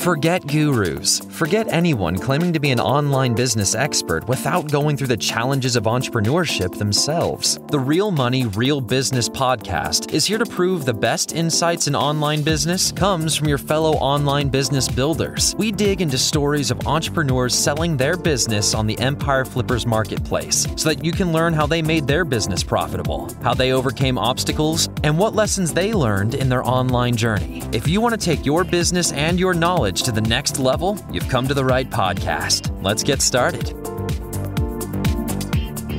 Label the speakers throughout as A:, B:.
A: Forget gurus. Forget anyone claiming to be an online business expert without going through the challenges of entrepreneurship themselves. The Real Money, Real Business podcast is here to prove the best insights in online business comes from your fellow online business builders. We dig into stories of entrepreneurs selling their business on the Empire Flippers marketplace so that you can learn how they made their business profitable, how they overcame obstacles, and what lessons they learned in their online journey. If you want to take your business and your knowledge to the next level, you've come to the right podcast. Let's get started.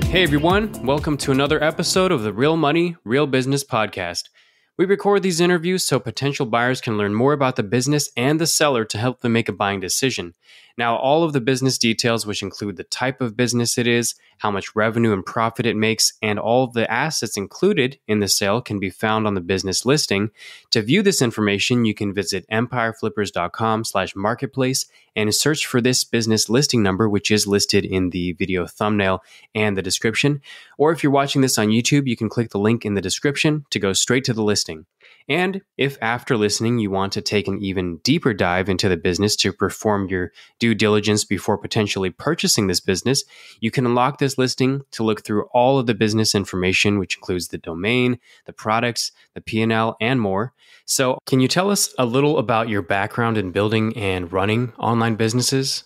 B: Hey everyone, welcome to another episode of the Real Money, Real Business podcast. We record these interviews so potential buyers can learn more about the business and the seller to help them make a buying decision. Now, all of the business details, which include the type of business it is, how much revenue and profit it makes, and all of the assets included in the sale can be found on the business listing. To view this information, you can visit empireflippers.com/marketplace and search for this business listing number, which is listed in the video thumbnail and the description. Or if you're watching this on YouTube, you can click the link in the description to go straight to the listing. And if after listening you want to take an even deeper dive into the business to perform your due diligence before potentially purchasing this business, you can unlock this listing to look through all of the business information, which includes the domain, the products, the P&L, and more. So can you tell us a little about your background in building and running online businesses?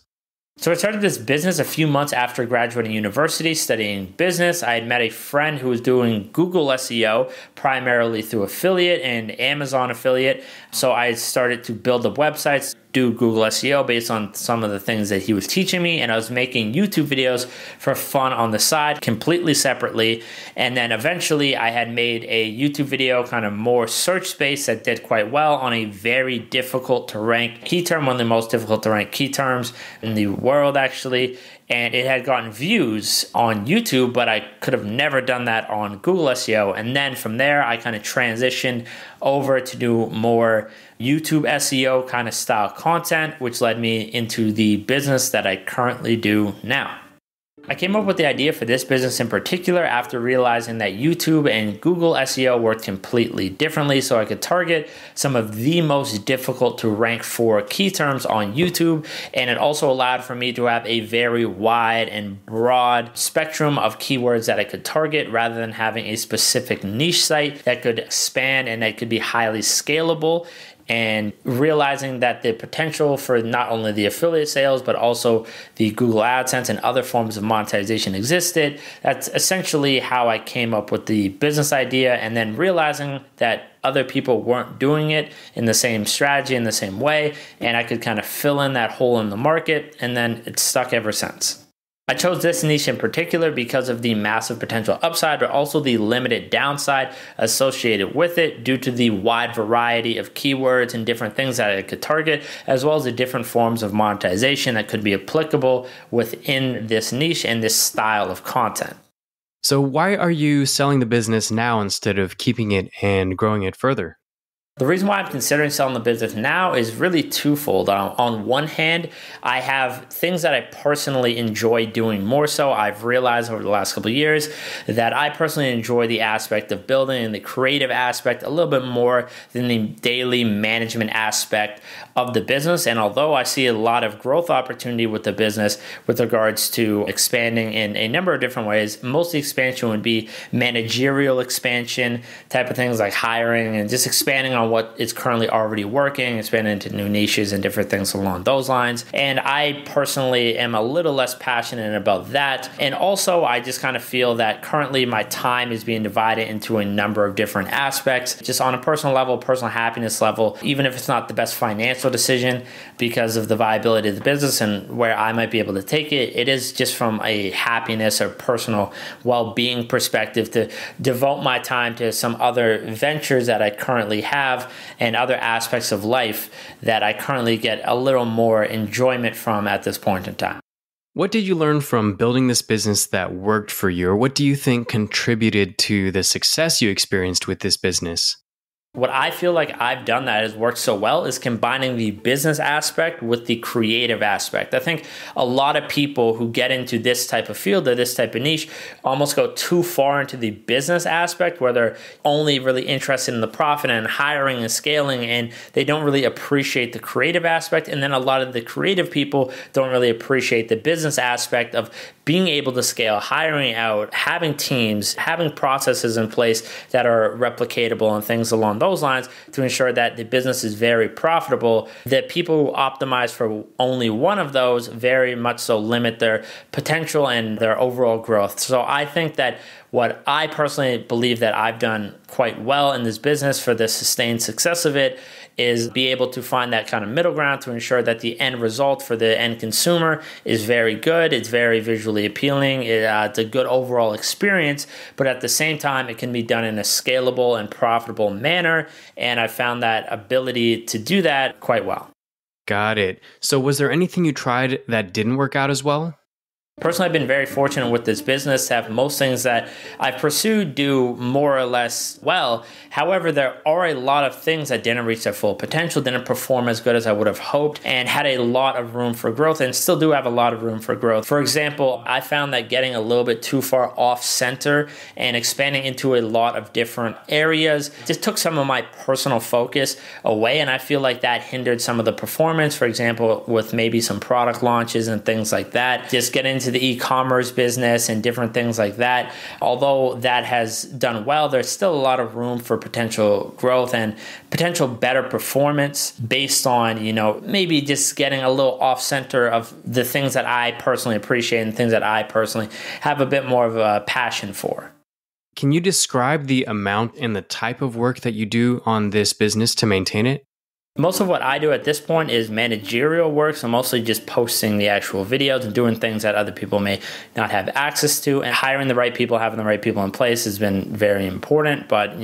C: So I started this business a few months after graduating university, studying business. I had met a friend who was doing Google SEO, primarily through affiliate and Amazon affiliate. So I started to build up websites, do Google SEO based on some of the things that he was teaching me. And I was making YouTube videos for fun on the side, completely separately. And then eventually I had made a YouTube video, kind of more search space, that did quite well on a very difficult to rank key term, one of the most difficult to rank key terms in the world, actually. And it had gotten views on YouTube, but I could have never done that on Google SEO. And then from there, I kind of transitioned over to do more YouTube SEO kind of style content, which led me into the business that I currently do now. I came up with the idea for this business in particular after realizing that YouTube and Google SEO worked completely differently, so I could target some of the most difficult to rank for key terms on YouTube, and it also allowed for me to have a very wide and broad spectrum of keywords that I could target rather than having a specific niche site that could expand and that could be highly scalable. And realizing that the potential for not only the affiliate sales, but also the Google AdSense and other forms of monetization existed. That's essentially how I came up with the business idea, and then realizing that other people weren't doing it in the same strategy, in the same way, and I could kind of fill in that hole in the market, and then it's stuck ever since. I chose this niche in particular because of the massive potential upside, but also the limited downside associated with it due to the wide variety of keywords and different things that I could target, as well as the different forms of monetization that could be applicable within this niche and this style of content.
B: So why are you selling the business now instead of keeping it and growing it further?
C: The reason why I'm considering selling the business now is really twofold. On one hand, I have things that I personally enjoy doing more so. I've realized over the last couple of years that I personally enjoy the aspect of building and the creative aspect a little bit more than the daily management aspect of the business. And although I see a lot of growth opportunity with the business with regards to expanding in a number of different ways, most of the expansion would be managerial expansion, type of things like hiring and just expanding on what is currently already working, expanding into new niches and different things along those lines. And I personally am a little less passionate about that. And also, I just kind of feel that currently my time is being divided into a number of different aspects, just on a personal level, personal happiness level, even if it's not the best financial decision because of the viability of the business and where I might be able to take it. It is just from a happiness or personal well-being perspective to devote my time to some other ventures that I currently have and other aspects of life that I currently get a little more enjoyment from at this point in time.
B: What did you learn from building this business that worked for you, or what do you think contributed to the success you experienced with this business?
C: What I feel like I've done that has worked so well is combining the business aspect with the creative aspect. I think a lot of people who get into this type of field or this type of niche almost go too far into the business aspect where they're only really interested in the profit and hiring and scaling, and they don't really appreciate the creative aspect. And then a lot of the creative people don't really appreciate the business aspect of being able to scale, hiring out, having teams, having processes in place that are replicatable and things along those lines to ensure that the business is very profitable. That people who optimize for only one of those very much so limit their potential and their overall growth. So I think that what I personally believe that I've done quite well in this business for the sustained success of it is be able to find that kind of middle ground to ensure that the end result for the end consumer is very good. It's very visually appealing. It's a good overall experience, but at the same time, it can be done in a scalable and profitable manner. And I found that ability to do that quite well.
B: Got it. So was there anything you tried that didn't work out as well?
C: Personally, I've been very fortunate with this business to have most things that I've pursued do more or less well. However, there are a lot of things that didn't reach their full potential, didn't perform as good as I would have hoped, and had a lot of room for growth and still do have a lot of room for growth. For example, I found that getting a little bit too far off center and expanding into a lot of different areas just took some of my personal focus away, and I feel like that hindered some of the performance. For example, with maybe some product launches and things like that, just get into the e-commerce business and different things like that. Although that has done well, there's still a lot of room for potential growth and potential better performance based on, maybe just getting a little off center of the things that I personally appreciate and things that I personally have a bit more of a passion for.
B: Can you describe the amount and the type of work that you do on this business to maintain it?
C: Most of what I do at this point is managerial work, so mostly just posting the actual videos and doing things that other people may not have access to. And hiring the right people, having the right people in place has been very important. But,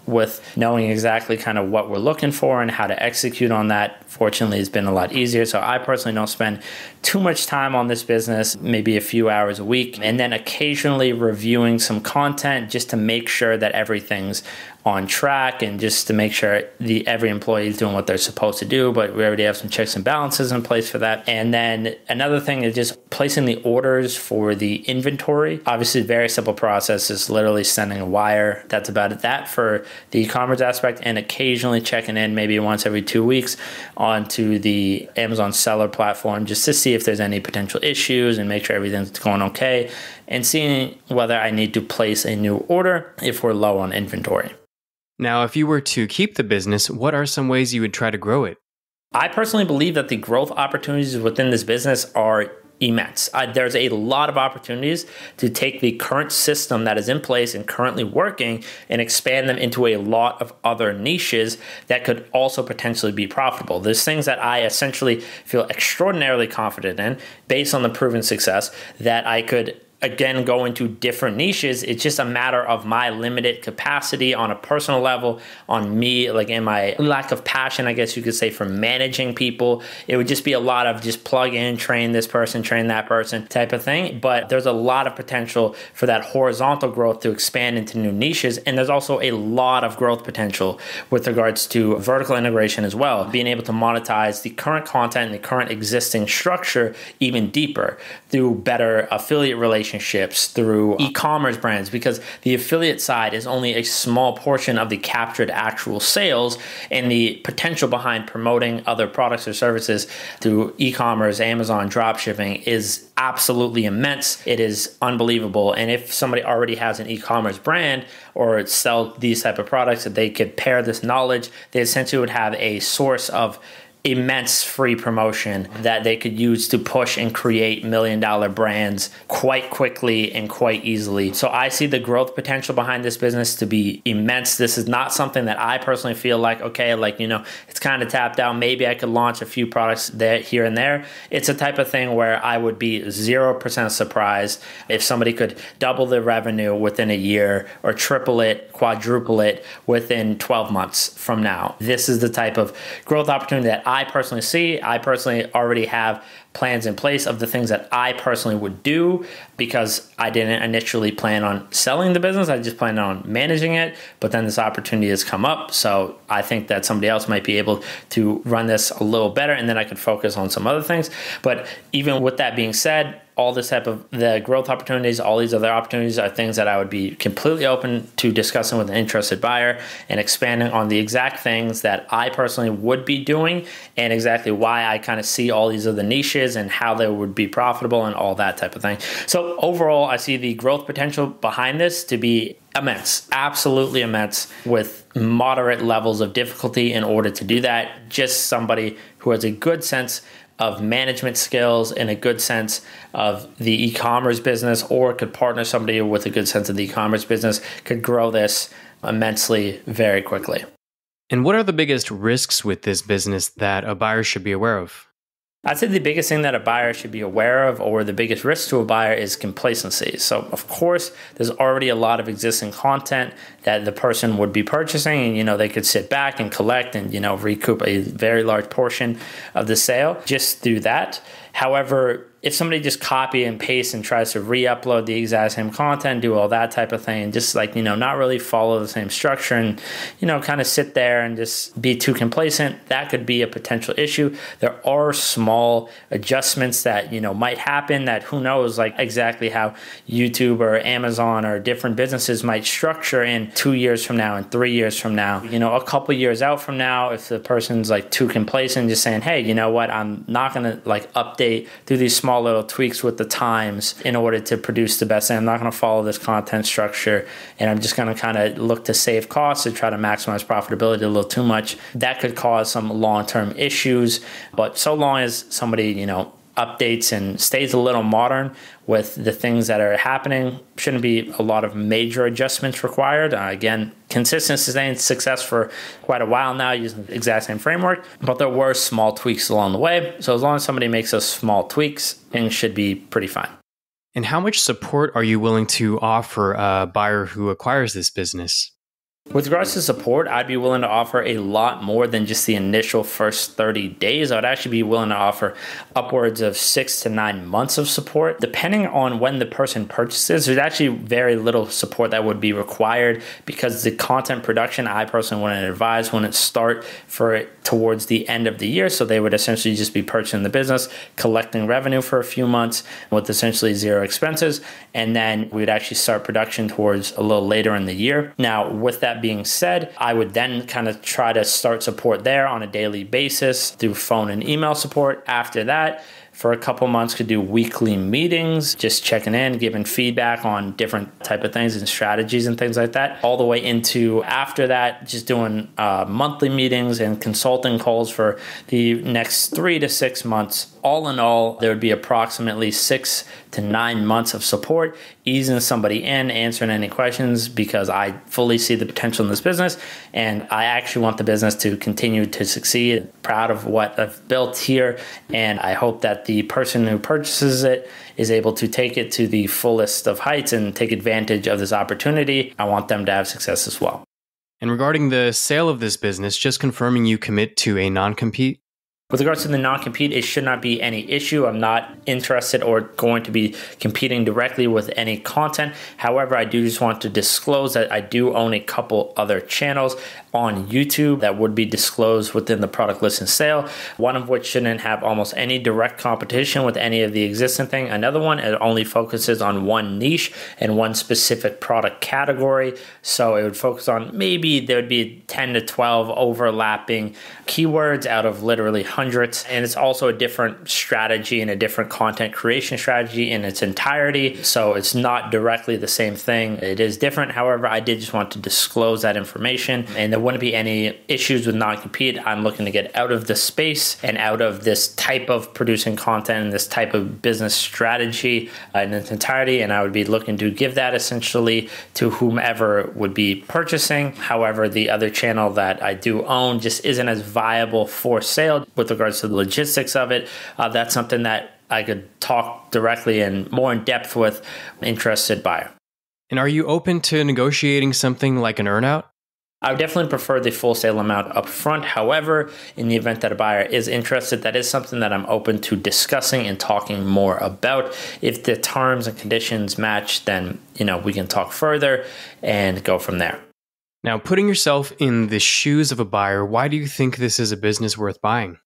C: with knowing exactly kind of what we're looking for and how to execute on that, fortunately, has been a lot easier. So I personally don't spend too much time on this business, maybe a few hours a week, and then occasionally reviewing some content just to make sure that everything's on track and just to make sure every employee is doing what they're supposed to do, but we already have some checks and balances in place for that. And then another thing is just placing the orders for the inventory. Obviously, very simple process is literally sending a wire. That's about it. That for the e-commerce aspect, and occasionally checking in maybe once every 2 weeks onto the Amazon seller platform just to see if there's any potential issues and make sure everything's going okay, and seeing whether I need to place a new order if we're low on inventory.
B: Now, if you were to keep the business, what are some ways you would try to grow it?
C: I personally believe that the growth opportunities within this business are immense. There's a lot of opportunities to take the current system that is in place and currently working and expand them into a lot of other niches that could also potentially be profitable. There's things that I essentially feel extraordinarily confident in based on the proven success that I could again go into different niches. It's just a matter of my limited capacity on a personal level, on me, like in my lack of passion, I guess you could say, for managing people. It would just be a lot of just plug in, train this person, train that person type of thing. But there's a lot of potential for that horizontal growth to expand into new niches. And there's also a lot of growth potential with regards to vertical integration as well, being able to monetize the current content and the current existing structure even deeper through better affiliate relationships, through e-commerce brands, because the affiliate side is only a small portion of the captured actual sales, and the potential behind promoting other products or services through e-commerce, Amazon, dropshipping is absolutely immense. It is unbelievable. And if somebody already has an e-commerce brand or sell these type of products, that they could pair this knowledge, they essentially would have a source of immense free promotion that they could use to push and create million-dollar brands quite quickly and quite easily. So I see the growth potential behind this business to be immense. This is not something that I personally feel like, it's kind of tapped out. Maybe I could launch a few products there, here and there. It's a type of thing where I would be 0% surprised if somebody could double their revenue within a year or triple it, quadruple it within 12 months from now. This is the type of growth opportunity that I personally see. I personally already have plans in place of the things that I personally would do, because I didn't initially plan on selling the business. I just planned on managing it, but then this opportunity has come up. So I think that somebody else might be able to run this a little better, and then I could focus on some other things. But even with that being said, all this type of the growth opportunities, all these other opportunities are things that I would be completely open to discussing with an interested buyer and expanding on the exact things that I personally would be doing and exactly why I kind of see all these other niches and how they would be profitable and all that type of thing. So overall, I see the growth potential behind this to be immense, absolutely immense, with moderate levels of difficulty in order to do that. Just somebody who has a good sense of management skills and a good sense of the e-commerce business, or could partner somebody with a good sense of the e-commerce business, could grow this immensely very quickly.
B: And what are the biggest risks with this business that a buyer should be aware of?
C: I'd say the biggest thing that a buyer should be aware of, or the biggest risk to a buyer, is complacency. So of course, there's already a lot of existing content that the person would be purchasing, and they could sit back and collect and recoup a very large portion of the sale just through that. However, if somebody just copy and paste and tries to re-upload the exact same content, do all that type of thing, and just not really follow the same structure and, kind of sit there and just be too complacent, that could be a potential issue. There are small adjustments that, might happen that who knows, exactly how YouTube or Amazon or different businesses might structure in 2 years from now and 3 years from now. A couple years out from now, if the person's too complacent, just saying, hey, you know what, I'm not going to update through these small little tweaks with the times in order to produce the best thing. I'm not going to follow this content structure, and I'm just going to kind of look to save costs and try to maximize profitability a little too much. That could cause some long-term issues. But so long as somebody, updates and stays a little modern with the things that are happening, shouldn't be a lot of major adjustments required. Again, consistent, sustained success for quite a while now using the exact same framework, but there were small tweaks along the way. So as long as somebody makes those small tweaks, things should be pretty fine.
B: And how much support are you willing to offer a buyer who acquires this business?
C: With regards to support, I'd be willing to offer a lot more than just the initial first 30 days. I'd actually be willing to offer upwards of 6 to 9 months of support. Depending on when the person purchases, there's actually very little support that would be required, because the content production, I personally wouldn't advise wouldn't start for it towards the end of the year. So they would essentially just be purchasing the business, collecting revenue for a few months with essentially zero expenses. And then we'd actually start production towards a little later in the year. Now, with that being said, I would then kind of try to start support there on a daily basis through phone and email support. After that, for a couple months, could do weekly meetings, just checking in, giving feedback on different type of things and strategies and things like that, all the way into after that, just doing monthly meetings and consulting calls for the next 3 to 6 months. All in all, there would be approximately 6 to 9 months of support, easing somebody in, answering any questions, because I fully see the potential in this business and I actually want the business to continue to succeed. Proud of what I've built here, and I hope that the person who purchases it is able to take it to the fullest of heights and take advantage of this opportunity. I want them to have success as well.
B: And regarding the sale of this business, just confirming you commit to a non-compete?
C: With regards to the non-compete, it should not be any issue. I'm not interested or going to be competing directly with any content. However, I do just want to disclose that I do own a couple other channels on YouTube that would be disclosed within the product listing sale, one of which shouldn't have almost any direct competition with any of the existing thing. Another one, it only focuses on one niche and one specific product category. So it would focus on, maybe there would be 10 to 12 overlapping keywords out of literally hundreds. And it's also a different strategy and a different content creation strategy in its entirety. So it's not directly the same thing. It is different. However, I did just want to disclose that information, and there wouldn't be any issues with non-compete. I'm looking to get out of the space and out of this type of producing content and this type of business strategy in its entirety. And I would be looking to give that essentially to whomever would be purchasing. However, the other channel that I do own just isn't as viable for sale with regards to the logistics of it. That's something that I could talk directly and more in depth with an interested buyer.
B: And are you open to negotiating something like an earnout?
C: I would definitely prefer the full sale amount up front. However, in the event that a buyer is interested, that is something that I'm open to discussing and talking more about. If the terms and conditions match, then, we can talk further and go from there.
B: Now, putting yourself in the shoes of a buyer, why do you think this is a business worth buying?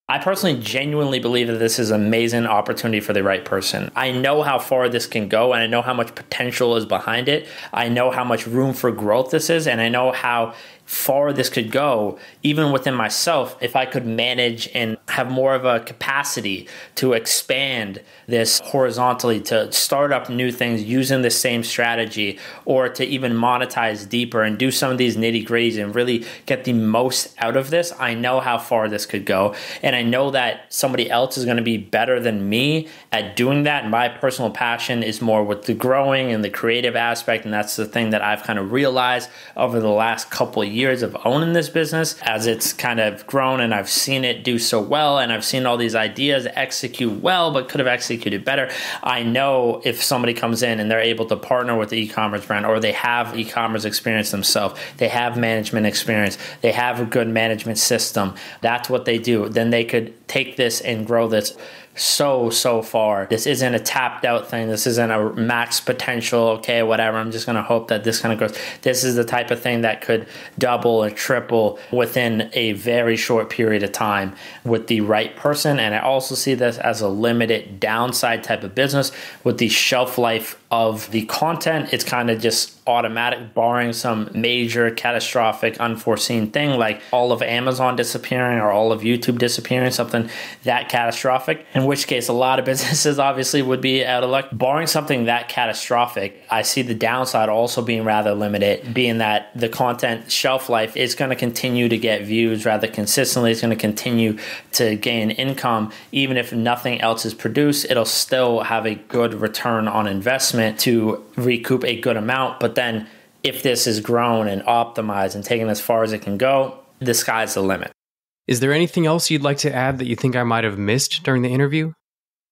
C: I personally genuinely believe that this is an amazing opportunity for the right person. I know how far this can go, and I know how much potential is behind it. I know how much room for growth this is, and I know how far this could go, even within myself, if I could manage and have more of a capacity to expand this horizontally, to start up new things using the same strategy, or to even monetize deeper and do some of these nitty-gritties and really get the most out of this. I know how far this could go, and I know that somebody else is going to be better than me at doing that. My personal passion is more with the growing and the creative aspect, and that's the thing that I've kind of realized over the last couple of years of owning this business as it's kind of grown, and I've seen it do so well, and I've seen all these ideas execute well but could have executed better. I know if somebody comes in and they're able to partner with the e-commerce brand, or they have e-commerce experience themselves, they have management experience, they have a good management system, that's what they do, then they could take this and grow this so far. This isn't a tapped out thing. This isn't a max potential, okay, whatever, I'm just going to hope that this kind of grows. This is the type of thing that could double or triple within a very short period of time with the right person. And I also see this as a limited downside type of business. With the shelf life of the content, it's kind of just automatic, barring some major catastrophic unforeseen thing like all of Amazon disappearing or all of YouTube disappearing, something that catastrophic, in which case a lot of businesses obviously would be out of luck. Barring something that catastrophic, I see the downside also being rather limited, being that the content shelf life is going to continue to get views rather consistently. It's going to continue to gain income. Even if nothing else is produced, it'll still have a good return on investment to recoup a good amount. But then if this is grown and optimized and taken as far as it can go, the sky's the limit.
B: Is there anything else you'd like to add that you think I might have missed during the interview?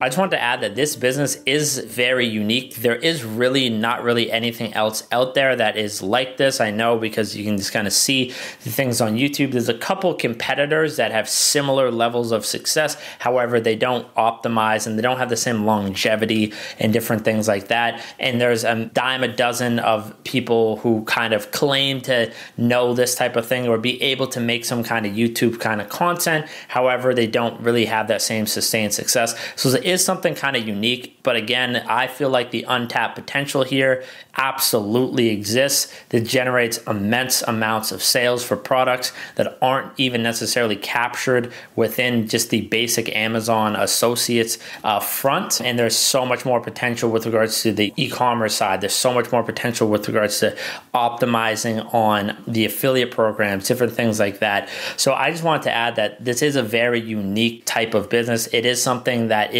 C: I just want to add that this business is very unique. There is really not really anything else out there that is like this. I know, because you can just kind of see the things on YouTube. There's a couple competitors that have similar levels of success. However, they don't optimize and they don't have the same longevity and different things like that. And there's a dime a dozen of people who kind of claim to know this type of thing or be able to make some kind of YouTube kind of content. However, they don't really have that same sustained success. So there is something kind of unique, but again, I feel like the untapped potential here absolutely exists that generates immense amounts of sales for products that aren't even necessarily captured within just the basic Amazon associates front. And there's so much more potential with regards to the e-commerce side. There's so much more potential with regards to optimizing on the affiliate programs, different things like that. So I just wanted to add that this is a very unique type of business. It is something that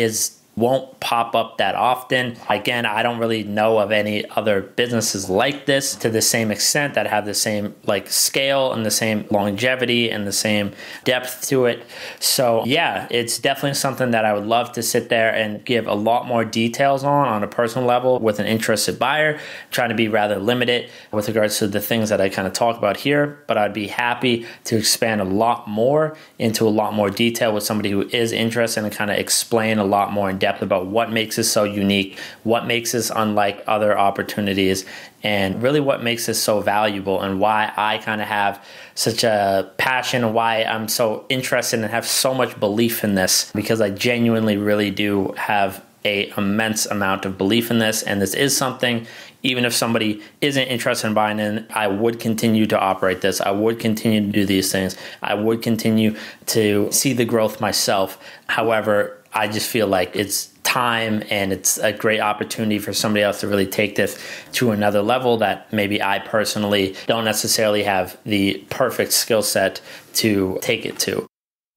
C: won't pop up that often. Again, I don't really know of any other businesses like this to the same extent that have the same scale and the same longevity and the same depth to it. So yeah, it's definitely something that I would love to sit there and give a lot more details on a personal level with an interested buyer, trying to be rather limited with regards to the things that I kind of talk about here, but I'd be happy to expand a lot more into a lot more detail with somebody who is interested and kind of explain a lot more in depth about what makes this so unique, what makes this unlike other opportunities, and really what makes this so valuable, and why I kind of have such a passion and why I'm so interested and have so much belief in this, because I genuinely really do have an immense amount of belief in this. And this is something, even if somebody isn't interested in buying in, I would continue to operate this. I would continue to do these things. I would continue to see the growth myself. However, I just feel like it's time and it's a great opportunity for somebody else to really take this to another level that maybe I personally don't necessarily have the perfect skill set to take it to.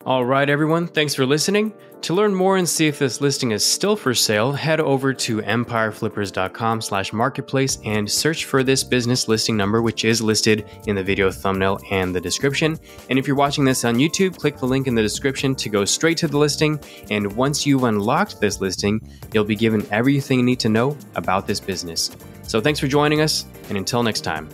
B: All right, everyone. Thanks for listening. To learn more and see if this listing is still for sale, head over to empireflippers.com/marketplace and search for this business listing number, which is listed in the video thumbnail and the description. And if you're watching this on YouTube, click the link in the description to go straight to the listing. And once you've unlocked this listing, you'll be given everything you need to know about this business. So thanks for joining us, and until next time.